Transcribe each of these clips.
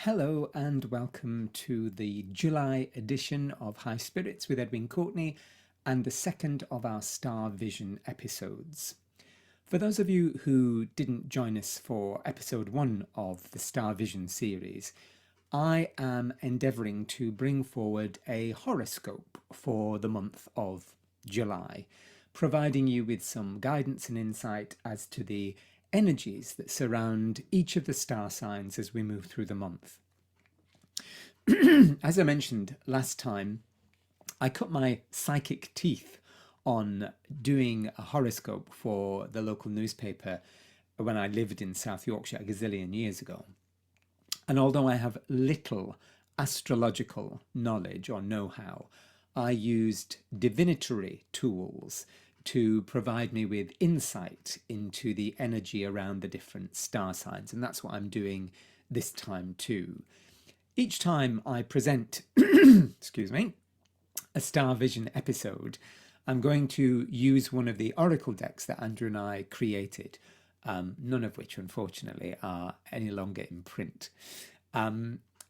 Hello and welcome to the July edition of High Spirits with Edwin Courtenay and the second of our StarVision episodes. For those of you who didn't join us for episode 1 of the StarVision series, I am endeavouring to bring forward a horoscope for the month of July, providing you with some guidance and insight as to the energies that surround each of the star signs as we move through the month. As I mentioned last time, I cut my psychic teeth on doing a horoscope for the local newspaper when I lived in South Yorkshire a gazillion years ago. And although I have little astrological knowledge or know-how, I used divinatory tools to provide me with insight into the energy around the different star signs. And that's what I'm doing this time too. Each time I present, excuse me, a StarVision episode, I'm going to use one of the oracle decks that Andrew and I created, none of which unfortunately are any longer in print.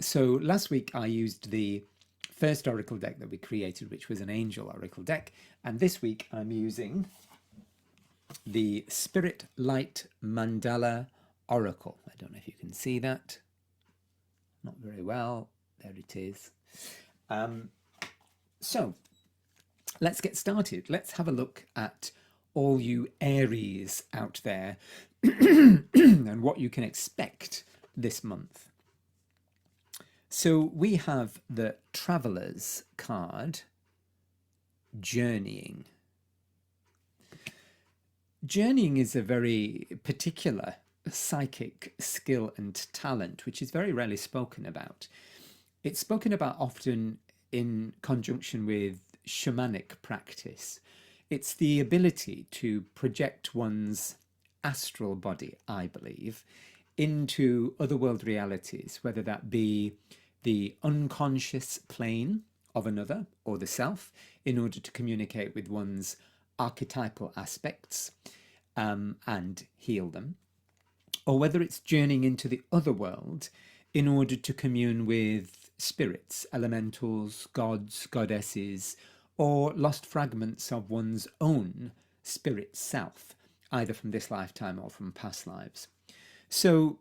So last week I used the first oracle deck that we created, which was an angel oracle deck, and this week I'm using the Spirit Light Mandala Oracle. I don't know if you can see that. Not very well. There it is. So let's get started. Let's have a look at all you Aries out there and what you can expect this month. So we have the Traveller's card, Journeying. Journeying is a very particular psychic skill and talent, which is very rarely spoken about. It's spoken about often in conjunction with shamanic practice. It's the ability to project one's astral body, I believe, into otherworld realities, whether that be the unconscious plane of another or the self, in order to communicate with one's archetypal aspects and heal them, or whether it's journeying into the other world in order to commune with spirits, elementals, gods, goddesses, or lost fragments of one's own spirit self, either from this lifetime or from past lives. So,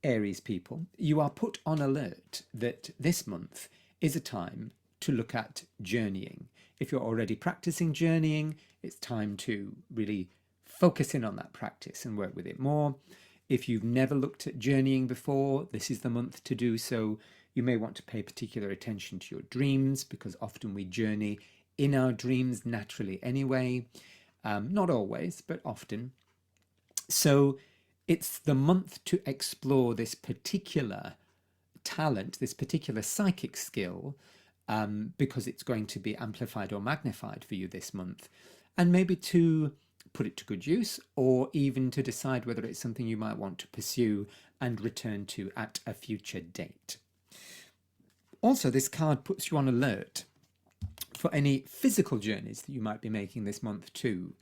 Aries people, you are put on alert that this month is a time to look at journeying. If you're already practicing journeying, it's time to really focus in on that practice and work with it more. If you've never looked at journeying before, this is the month to do so. You may want to pay particular attention to your dreams, because often we journey in our dreams naturally anyway. Not always, but often. So it's the month to explore this particular talent, this particular psychic skill, because it's going to be amplified or magnified for you this month, and maybe to put it to good use, or even to decide whether it's something you might want to pursue and return to at a future date. Also, this card puts you on alert for any physical journeys that you might be making this month too.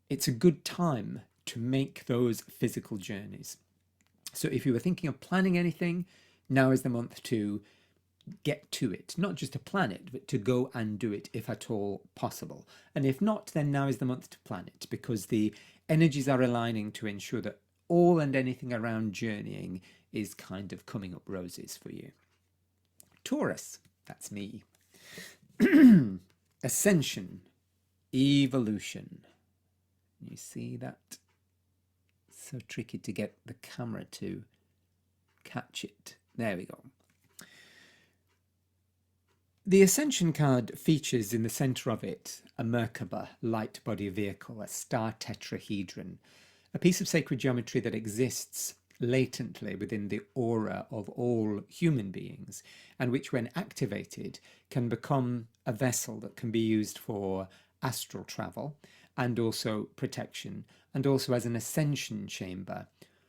It's a good time to make those physical journeys. So if you were thinking of planning anything, now is the month to get to it. Not just to plan it, but to go and do it if at all possible. And if not, then now is the month to plan it, because the energies are aligning to ensure that all and anything around journeying is kind of coming up roses for you. Taurus, that's me. Ascension, evolution. You see that? So tricky to get the camera to catch it. There we go. The Ascension card features in the centre of it a Merkaba light body vehicle, a star tetrahedron, a piece of sacred geometry that exists latently within the aura of all human beings, and which, when activated, can become a vessel that can be used for astral travel and also protection, and also as an ascension chamber,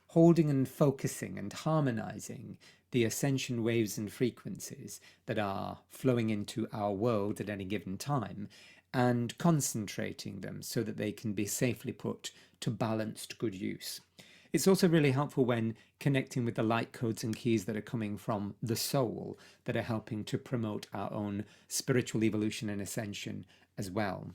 holding and focusing and harmonizing the ascension waves and frequencies that are flowing into our world at any given time, and concentrating them so that they can be safely put to balanced good use. It's also really helpful when connecting with the light codes and keys that are coming from the soul that are helping to promote our own spiritual evolution and ascension as well.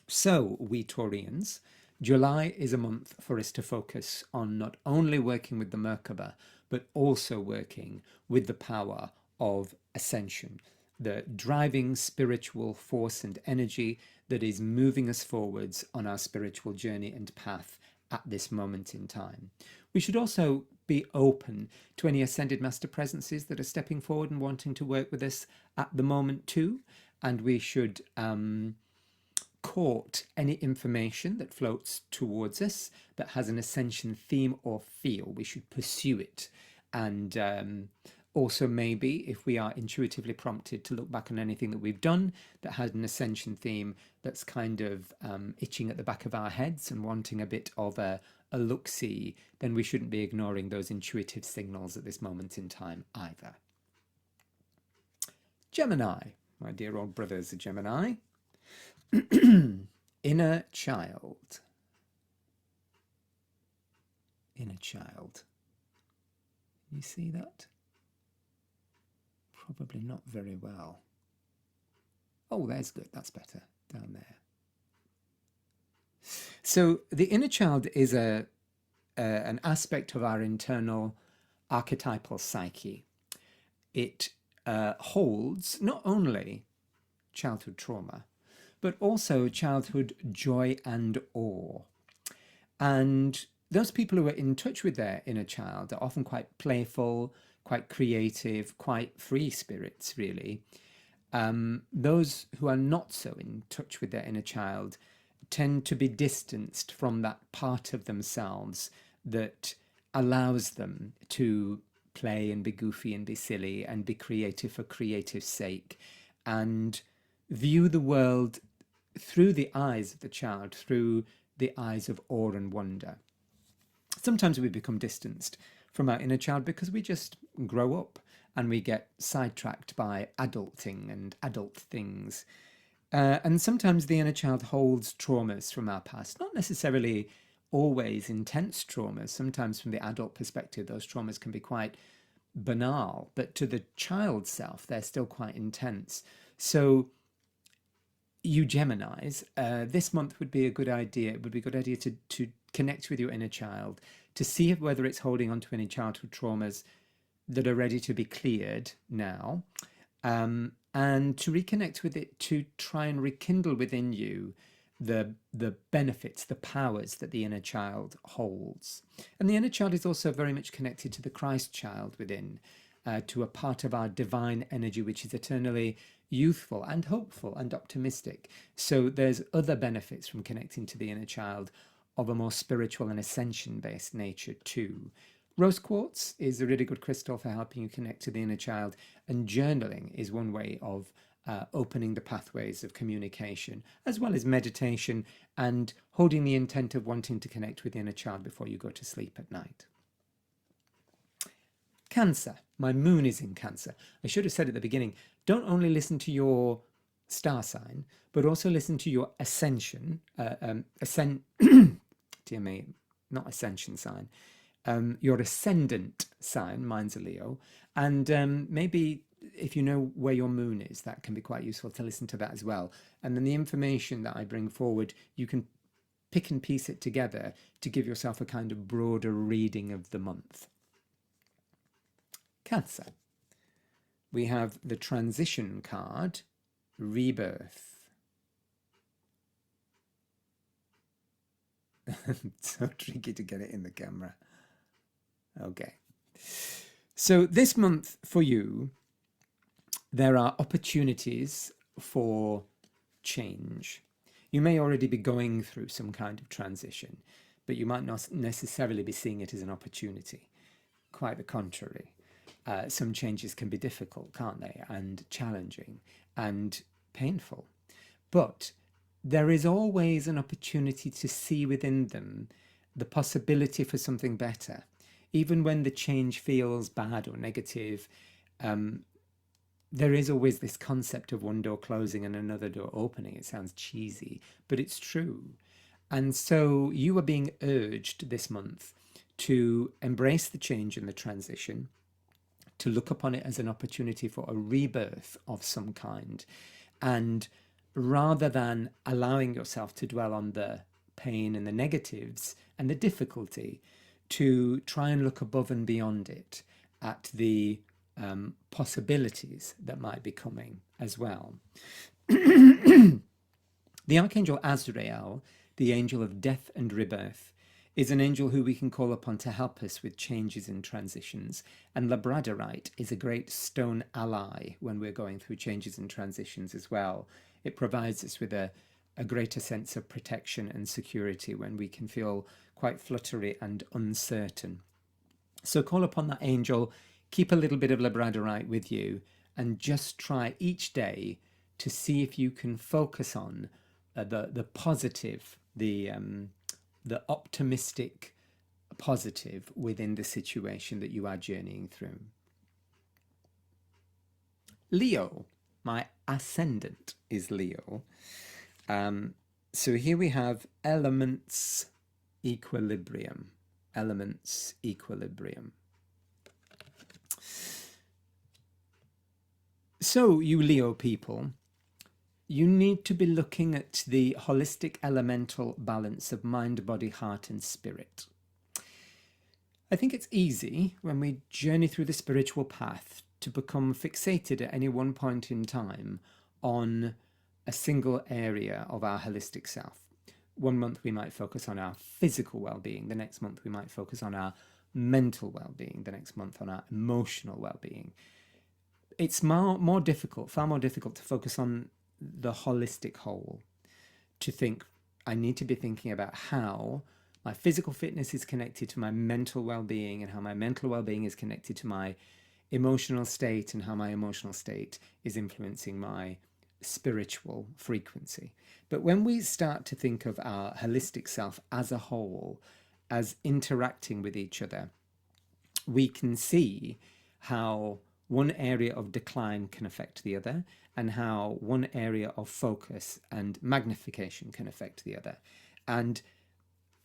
So, we Taurians, July is a month for us to focus on not only working with the Merkaba, but also working with the power of ascension, the driving spiritual force and energy that is moving us forwards on our spiritual journey and path at this moment in time. We should also be open to any ascended master presences that are stepping forward and wanting to work with us at the moment too. And we should court any information that floats towards us that has an ascension theme or feel. We should pursue it. And also maybe if we are intuitively prompted to look back on anything that we've done that had an ascension theme that's kind of itching at the back of our heads and wanting a bit of a look-see, then we shouldn't be ignoring those intuitive signals at this moment in time either. Gemini, my dear old brothers, a Gemini. Inner child. Inner child. You see that? Probably not very well. Oh, there's good. That's better. Down there. So the inner child is an aspect of our internal archetypal psyche. It holds not only childhood trauma, but also childhood joy and awe. And those people who are in touch with their inner child are often quite playful, quite creative, quite free spirits, really. Those who are not so in touch with their inner child tend to be distanced from that part of themselves that allows them to play and be goofy and be silly and be creative for creative sake, and view the world through the eyes of the child, through the eyes of awe and wonder. Sometimes we become distanced from our inner child because we just grow up and we get sidetracked by adulting and adult things. And sometimes the inner child holds traumas from our past, not necessarily always intense traumas. Sometimes from the adult perspective, those traumas can be quite banal, but to the child self, they're still quite intense. So you Geminis, this month would be a good idea. It would be a good idea to connect with your inner child, to see whether it's holding on to any childhood traumas that are ready to be cleared now, and to reconnect with it, to try and rekindle within you the benefits, the powers that the inner child holds. And the inner child is also very much connected to the Christ child within, to a part of our divine energy which is eternally youthful and hopeful and optimistic. So there's other benefits from connecting to the inner child of a more spiritual and ascension-based nature too. Rose quartz is a really good crystal for helping you connect to the inner child, and journaling is one way of opening the pathways of communication, as well as meditation and holding the intent of wanting to connect with the inner child before you go to sleep at night. Cancer. My moon is in Cancer. I should have said at the beginning, don't only listen to your star sign, but also listen to your ascension, dear me, not ascension sign, your ascendant sign, mine's a Leo, and maybe if you know where your moon is, that can be quite useful to listen to that as well. And then the information that I bring forward, you can pick and piece it together to give yourself a kind of broader reading of the month. Cancer. We have the transition card, rebirth. So tricky to get it in the camera. Okay. So this month for you, there are opportunities for change. You may already be going through some kind of transition, but you might not necessarily be seeing it as an opportunity. Quite the contrary. Some changes can be difficult, can't they? And challenging and painful. But there is always an opportunity to see within them the possibility for something better. Even when the change feels bad or negative, there is always this concept of one door closing and another door opening. It sounds cheesy, but it's true. And so you are being urged this month to embrace the change and the transition, to look upon it as an opportunity for a rebirth of some kind. And rather than allowing yourself to dwell on the pain and the negatives and the difficulty, to try and look above and beyond it at the possibilities that might be coming as well. The Archangel Azrael, the angel of death and rebirth, is an angel who we can call upon to help us with changes and transitions. And labradorite is a great stone ally when we're going through changes and transitions as well. It provides us with a greater sense of protection and security when we can feel quite fluttery and uncertain. So call upon that angel, keep a little bit of labradorite with you, and just try each day to see if you can focus on the positive, the optimistic positive within the situation that you are journeying through. Leo, my ascendant is Leo. So here we have elements equilibrium. Elements equilibrium. So you Leo people, you need to be looking at the holistic elemental balance of mind, body, heart, and spirit. I think it's easy when we journey through the spiritual path to become fixated at any one point in time on a single area of our holistic self. One month we might focus on our physical well-being, the next month we might focus on our mental well-being, the next month on our emotional well-being. It's far more difficult to focus on the holistic whole, to think I need to be thinking about how my physical fitness is connected to my mental well-being, and how my mental well-being is connected to my emotional state, and how my emotional state is influencing my spiritual frequency. But when we start to think of our holistic self as a whole, as interacting with each other, we can see how one area of decline can affect the other, and how one area of focus and magnification can affect the other. And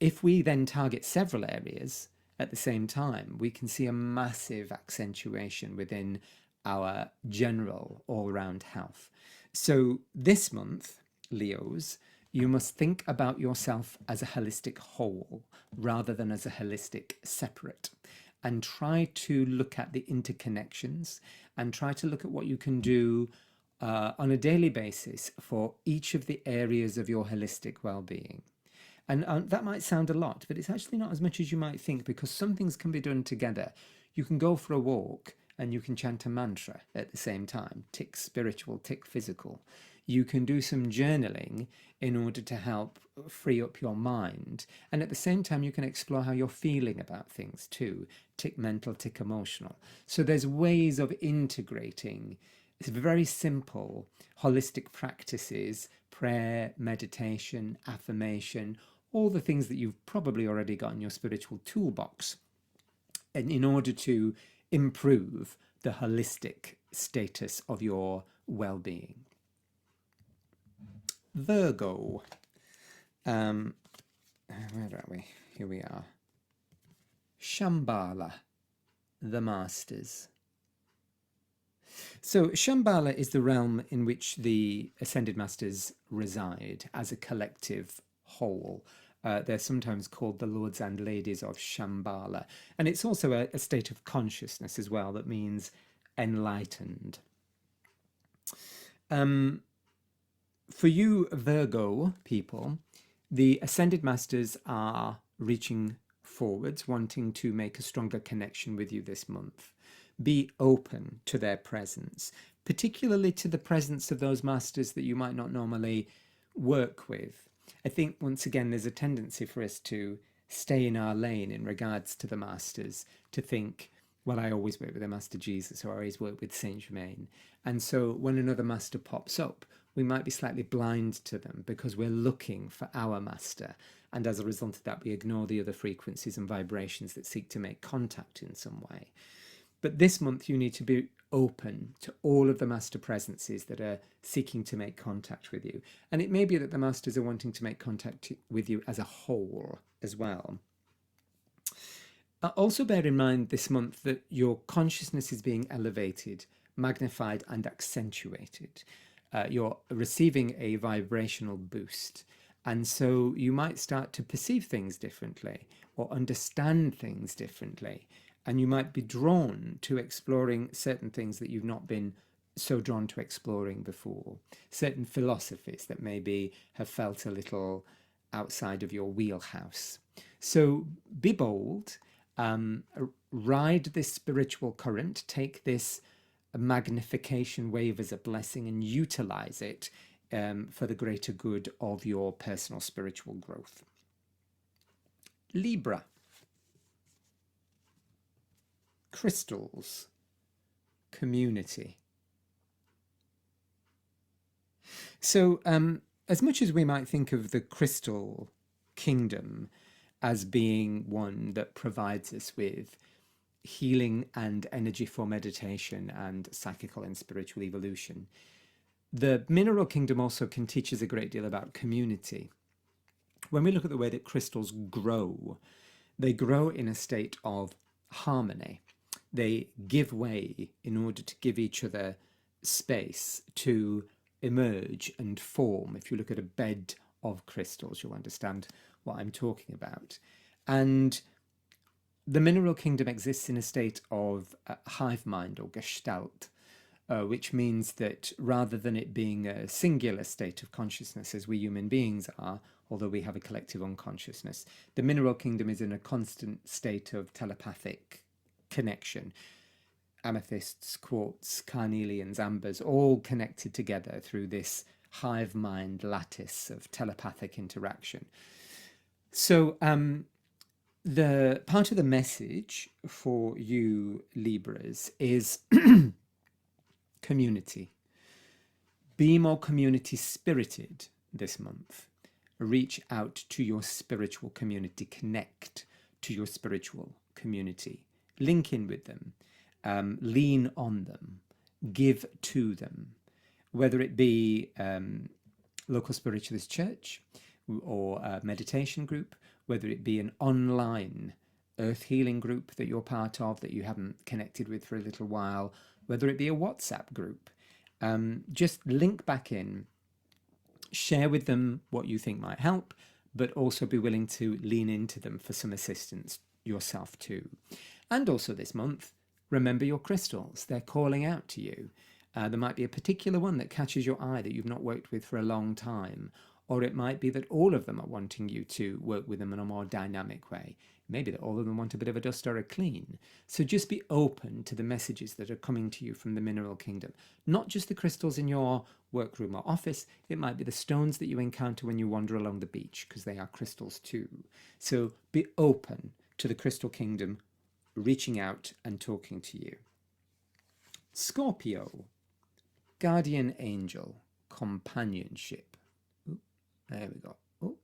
if we then target several areas at the same time, we can see a massive accentuation within our general all-round health. So this month, Leos, you must think about yourself as a holistic whole rather than as a holistic separate, and try to look at the interconnections, and try to look at what you can do on a daily basis for each of the areas of your holistic well-being. And that might sound a lot, but it's actually not as much as you might think, because some things can be done together. You can go for a walk and you can chant a mantra at the same time, tick spiritual, tick physical. You can do some journaling in order to help free up your mind. And at the same time, you can explore how you're feeling about things too, tick mental, tick emotional. So there's ways of integrating very simple holistic practices, prayer, meditation, affirmation, all the things that you've probably already got in your spiritual toolbox, and in order to improve the holistic status of your well-being. Virgo. Where are we? Here we are. Shambhala, the Masters. So Shambhala is the realm in which the Ascended Masters reside as a collective whole. They're sometimes called the Lords and Ladies of Shambhala. And it's also a state of consciousness as well that means enlightened. For you Virgo people, the Ascended Masters are reaching forwards, wanting to make a stronger connection with you this month. Be open to their presence, particularly to the presence of those masters that you might not normally work with. I think, once again, there's a tendency for us to stay in our lane in regards to the masters, to think, well, I always work with the Master Jesus, or I always work with Saint Germain. And so when another master pops up, we might be slightly blind to them because we're looking for our master. And as a result of that, we ignore the other frequencies and vibrations that seek to make contact in some way. But this month, you need to be open to all of the master presences that are seeking to make contact with you. And it may be that the masters are wanting to make contact with you as a whole as well. Also bear in mind this month that your consciousness is being elevated, magnified, and accentuated. You're receiving a vibrational boost. And so you might start to perceive things differently or understand things differently. And you might be drawn to exploring certain things that you've not been so drawn to exploring before, certain philosophies that maybe have felt a little outside of your wheelhouse. So be bold, um, ride this spiritual current, take this magnification wave as a blessing and utilize it for the greater good of your personal spiritual growth. Libra, crystals, community. So as much as we might think of the crystal kingdom as being one that provides us with healing and energy for meditation and psychical and spiritual evolution, the mineral kingdom also can teach us a great deal about community. When we look at the way that crystals grow, they grow in a state of harmony. They give way in order to give each other space to emerge and form. If you look at a bed of crystals, you'll understand what I'm talking about. And the mineral kingdom exists in a state of hive mind or gestalt, which means that rather than it being a singular state of consciousness as we human beings are, although we have a collective unconsciousness, the mineral kingdom is in a constant state of telepathic connection. Amethysts, quartz, carnelians, ambers, all connected together through this hive mind lattice of telepathic interaction. So the part of the message for you Libras is community. Be more community spirited this month. Reach out to your spiritual community. Connect to your spiritual community. Link in with them. Lean on them. Give to them. Whether it be local spiritualist church or a meditation group, whether it be an online earth healing group that you're part of that you haven't connected with for a little while, whether it be a WhatsApp group, just link back in, share with them what you think might help, but also be willing to lean into them for some assistance yourself too. And also this month, remember your crystals. They're calling out to you. There might be a particular one that catches your eye that you've not worked with for a long time, or it might be that all of them are wanting you to work with them in a more dynamic way. Maybe that all of them want a bit of a dust or a clean. So just be open to the messages that are coming to you from the mineral kingdom. Not just the crystals in your workroom or office. It might be the stones that you encounter when you wander along the beach, because they are crystals too. So be open to the crystal kingdom reaching out and talking to you. Scorpio, guardian angel, companionship. Ooh, there we go. Oh.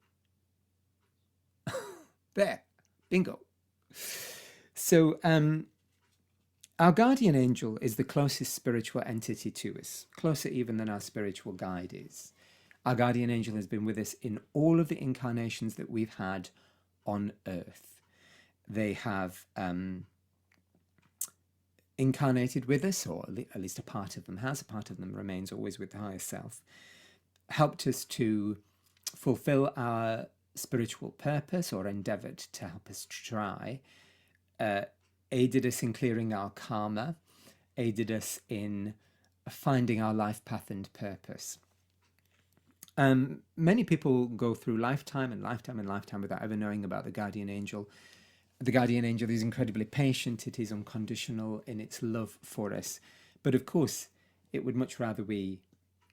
There, bingo. So our guardian angel is the closest spiritual entity to us, closer even than our spiritual guide is. Our guardian angel has been with us in all of the incarnations that we've had on Earth. They have incarnated with us, or at least a part of them has, a part of them remains always with the higher self, helped us to fulfill our spiritual purpose or endeavored to help us try, aided us in clearing our karma, aided us in finding our life path and purpose. Many people go through lifetime and lifetime and lifetime without ever knowing about the guardian angel. The guardian angel is incredibly patient. It is unconditional in its love for us. But of course, it would much rather we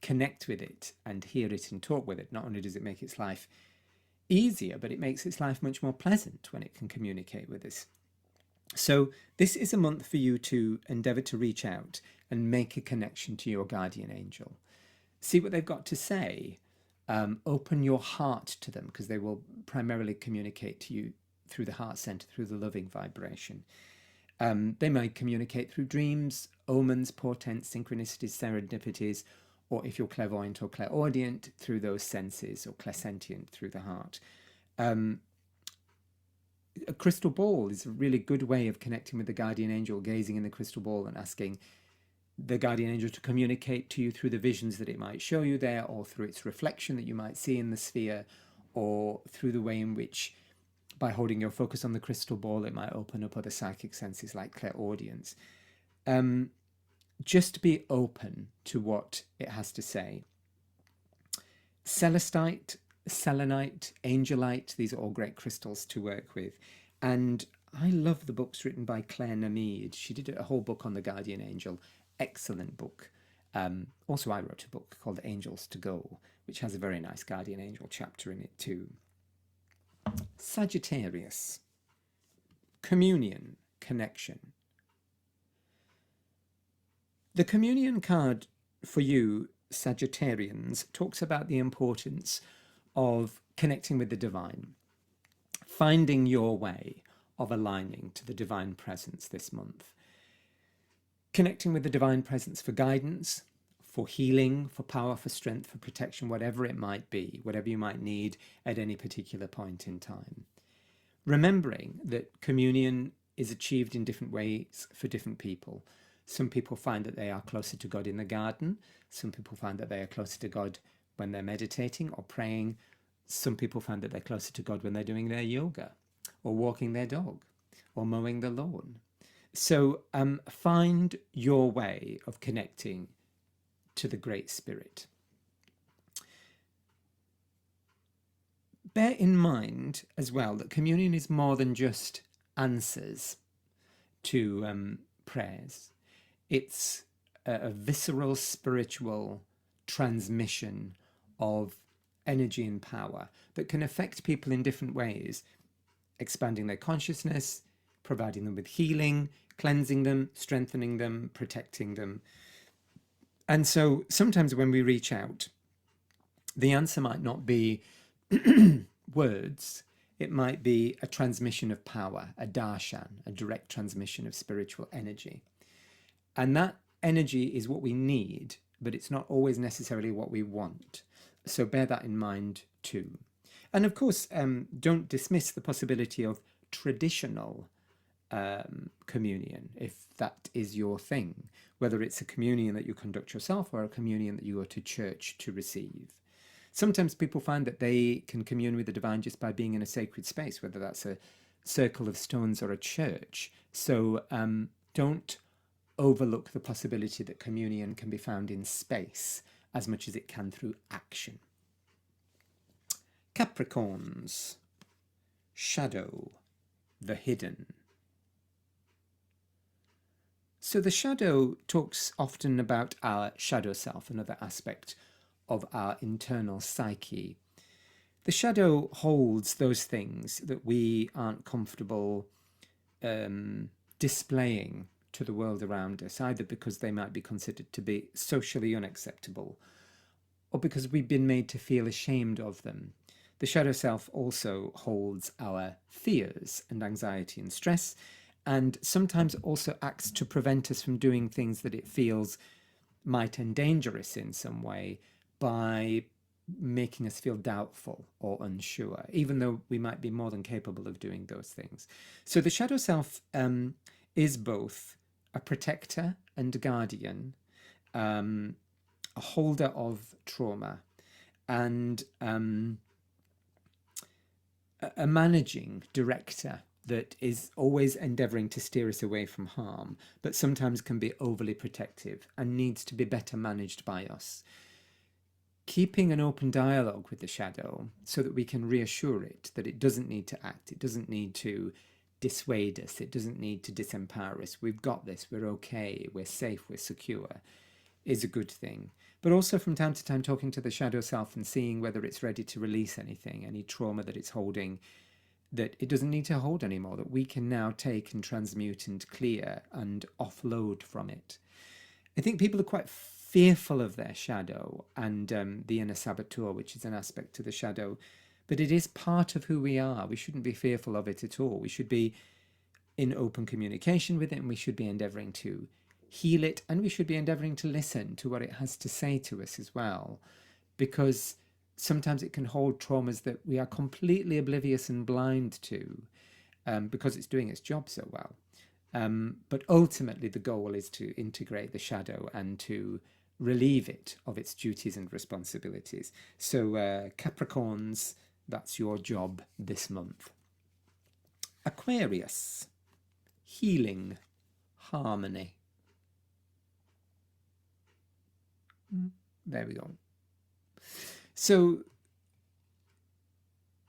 connect with it and hear it and talk with it. Not only does it make its life easier, but it makes its life much more pleasant when it can communicate with us. So this is a month for you to endeavour to reach out and make a connection to your guardian angel. See what they've got to say. Open your heart to them, because they will primarily communicate to you through the heart center, through the loving vibration. They might communicate through dreams, omens, portents, synchronicities, serendipities, or if you're clairvoyant or clairaudient, through those senses, or clairsentient through the heart. A crystal ball is a really good way of connecting with the guardian angel, gazing in the crystal ball and asking the guardian angel to communicate to you through the visions that it might show you there, or through its reflection that you might see in the sphere, or through the way in which, by holding your focus on the crystal ball, it might open up other psychic senses like clairaudience. Just be open to what it has to say. Celestite, selenite, angelite, these are all great crystals to work with. And I love the books written by Claire Namid. She did a whole book on the guardian angel. Excellent book. Also, I wrote a book called Angels to Go, which has a very nice guardian angel chapter in it too. Sagittarius. Communion, connection. The communion card for you, Sagittarians, talks about the importance of connecting with the divine, finding your way of aligning to the divine presence this month. Connecting with the divine presence for guidance, for healing, for power, for strength, for protection, whatever it might be, whatever you might need at any particular point in time. Remembering that communion is achieved in different ways for different people. Some people find that they are closer to God in the garden. Some people find that they are closer to God when they're meditating or praying. Some people find that they're closer to God when they're doing their yoga or walking their dog or mowing the lawn. So find your way of connecting to the Great Spirit. Bear in mind as well that communion is more than just answers to prayers. It's a visceral spiritual transmission of energy and power that can affect people in different ways, expanding their consciousness, providing them with healing, cleansing them, strengthening them, protecting them. And so sometimes when we reach out, the answer might not be words. It might be a transmission of power, a darshan, a direct transmission of spiritual energy. And that energy is what we need, but it's not always necessarily what we want. So bear that in mind too. And of course, don't dismiss the possibility of traditional communion, if that is your thing, whether it's a communion that you conduct yourself or a communion that you go to church to receive. Sometimes people find that they can commune with the divine just by being in a sacred space, whether that's a circle of stones or a church. So don't overlook the possibility that communion can be found in space as much as it can through action. Capricorns. Shadow, the hidden. So the shadow talks often about our shadow self, another aspect of our internal psyche. The shadow holds those things that we aren't comfortable displaying to the world around us, either because they might be considered to be socially unacceptable or because we've been made to feel ashamed of them. The shadow self also holds our fears and anxiety and stress, and sometimes also acts to prevent us from doing things that it feels might endanger us in some way by making us feel doubtful or unsure, even though we might be more than capable of doing those things. So the shadow self is both a protector and guardian, a holder of trauma, and a managing director that is always endeavouring to steer us away from harm, but sometimes can be overly protective and needs to be better managed by us. Keeping an open dialogue with the shadow so that we can reassure it that it doesn't need to act, it doesn't need to dissuade us, it doesn't need to disempower us. We've got this, we're okay, we're safe, we're secure, is a good thing. But also from time to time talking to the shadow self and seeing whether it's ready to release anything, any trauma that it's holding, that it doesn't need to hold anymore, that we can now take and transmute and clear and offload from it. I think people are quite fearful of their shadow and the inner saboteur, which is an aspect to the shadow, but it is part of who we are. We shouldn't be fearful of it at all. We should be in open communication with it, and we should be endeavouring to heal it, and we should be endeavouring to listen to what it has to say to us as well, because sometimes it can hold traumas that we are completely oblivious and blind to, because it's doing its job so well. But ultimately, the goal is to integrate the shadow and to relieve it of its duties and responsibilities. So, Capricorns, that's your job this month. Aquarius, healing, harmony. There we go. So,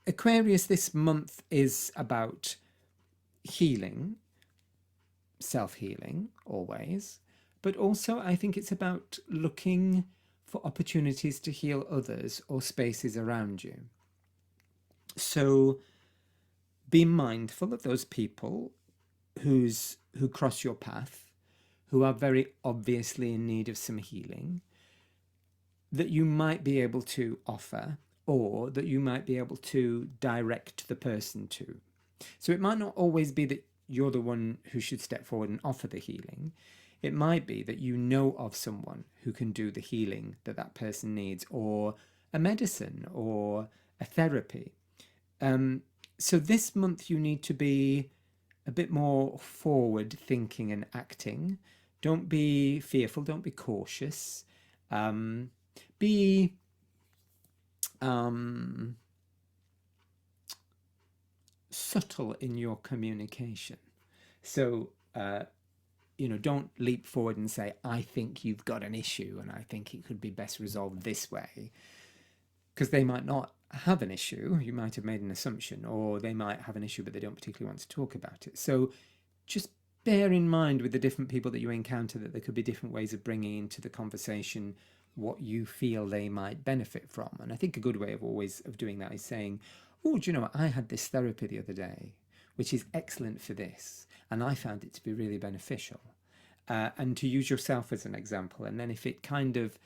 Aquarius this month is about healing, self-healing always, but also I think it's about looking for opportunities to heal others or spaces around you. So be mindful of those people who cross your path, who are very obviously in need of some healing, that you might be able to offer, or that you might be able to direct the person to. So it might not always be that you're the one who should step forward and offer the healing. It might be that you know of someone who can do the healing that that person needs, or a medicine or a therapy. So this month you need to be a bit more forward thinking and acting. Don't be fearful, don't be cautious. Be subtle in your communication. So, don't leap forward and say, I think you've got an issue and I think it could be best resolved this way. Because they might not have an issue. You might have made an assumption, or they might have an issue, but they don't particularly want to talk about it. So just bear in mind with the different people that you encounter that there could be different ways of bringing into the conversation what you feel they might benefit from. And I think a good way of doing that is saying, oh, do you know what? I had this therapy the other day, which is excellent for this, and I found it to be really beneficial. And to use yourself as an example. And then if it kind of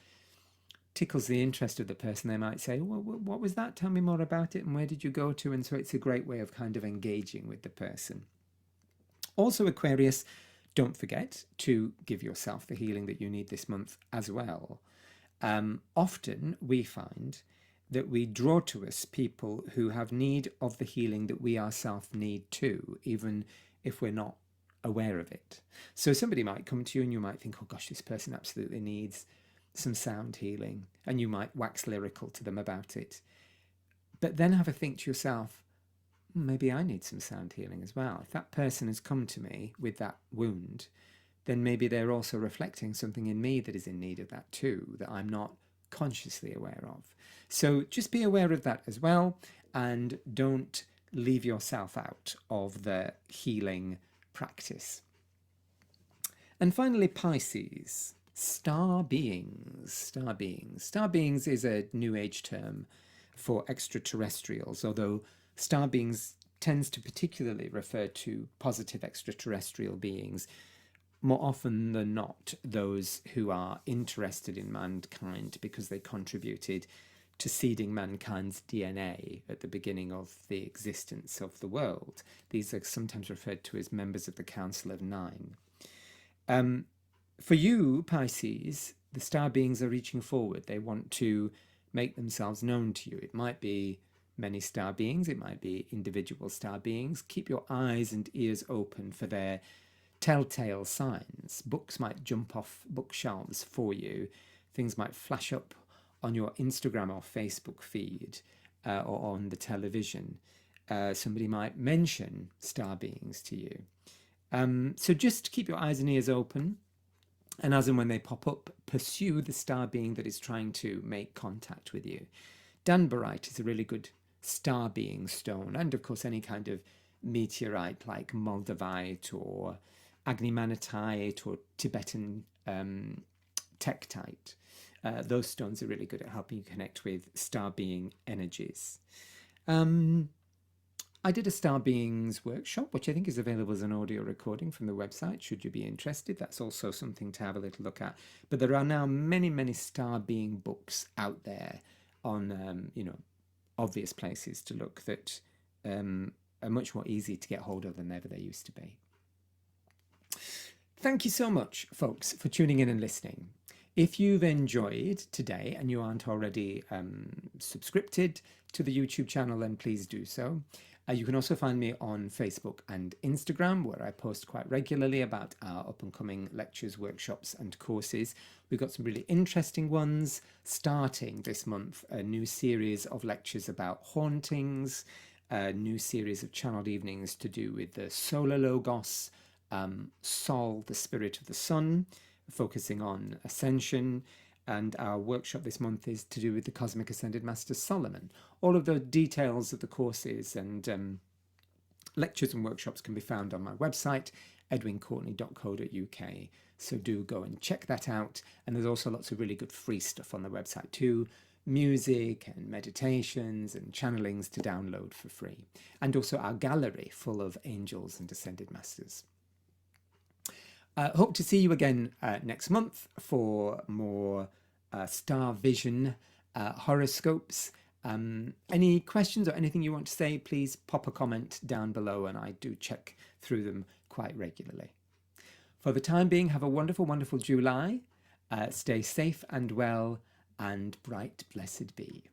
tickles the interest of the person, they might say, well, what was that? Tell me more about it. And where did you go to? And so it's a great way of kind of engaging with the person. Also, Aquarius, don't forget to give yourself the healing that you need this month as well. Often we find that we draw to us people who have need of the healing that we ourselves need too, even if we're not aware of it. So somebody might come to you and you might think, oh gosh, this person absolutely needs some sound healing, and you might wax lyrical to them about it. But then have a think to yourself, maybe I need some sound healing as well. If that person has come to me with that wound, then maybe they're also reflecting something in me that is in need of that too, that I'm not consciously aware of. So just be aware of that as well, and don't leave yourself out of the healing practice. And finally, Pisces, star beings. Star beings. Star beings is a New Age term for extraterrestrials, although star beings tends to particularly refer to positive extraterrestrial beings, more often than not those who are interested in mankind because they contributed to seeding mankind's DNA at the beginning of the existence of the world. These are sometimes referred to as members of the Council of Nine. For you, Pisces, the star beings are reaching forward. They want to make themselves known to you. It might be many star beings, it might be individual star beings. Keep your eyes and ears open for their telltale signs. Books might jump off bookshelves for you. Things might flash up on your Instagram or Facebook feed, or on the television. Somebody might mention star beings to you. So just keep your eyes and ears open, and as and when they pop up, pursue the star being that is trying to make contact with you. Danbarite is a really good star being stone, and of course any kind of meteorite like moldavite or agnemanitite or Tibetan tektite. Those stones are really good at helping you connect with star being energies. I did a Star Beings workshop, which I think is available as an audio recording from the website, should you be interested. That's also something to have a little look at. But there are now many, many Star Being books out there on, obvious places to look that are much more easy to get hold of than ever they used to be. Thank you so much, folks, for tuning in and listening. If you've enjoyed today and you aren't already subscribed to the YouTube channel, then please do so. You can also find me on Facebook and Instagram, where I post quite regularly about our up and coming lectures, workshops, and courses. We've got some really interesting ones starting this month, a new series of lectures about hauntings, a new series of channeled evenings to do with the solar logos, Sol, the spirit of the sun, focusing on ascension. And our workshop this month is to do with the Cosmic Ascended Master Solomon. All of the details of the courses and lectures and workshops can be found on my website, edwincourtenay.co.uk. So do go and check that out. And there's also lots of really good free stuff on the website too. Music and meditations and channelings to download for free. And also our gallery full of angels and ascended masters. Hope to see you again next month for more StarVision horoscopes. Any questions or anything you want to say, please pop a comment down below, and I do check through them quite regularly. For the time being, have a wonderful, wonderful July. Stay safe and well, and bright blessed be.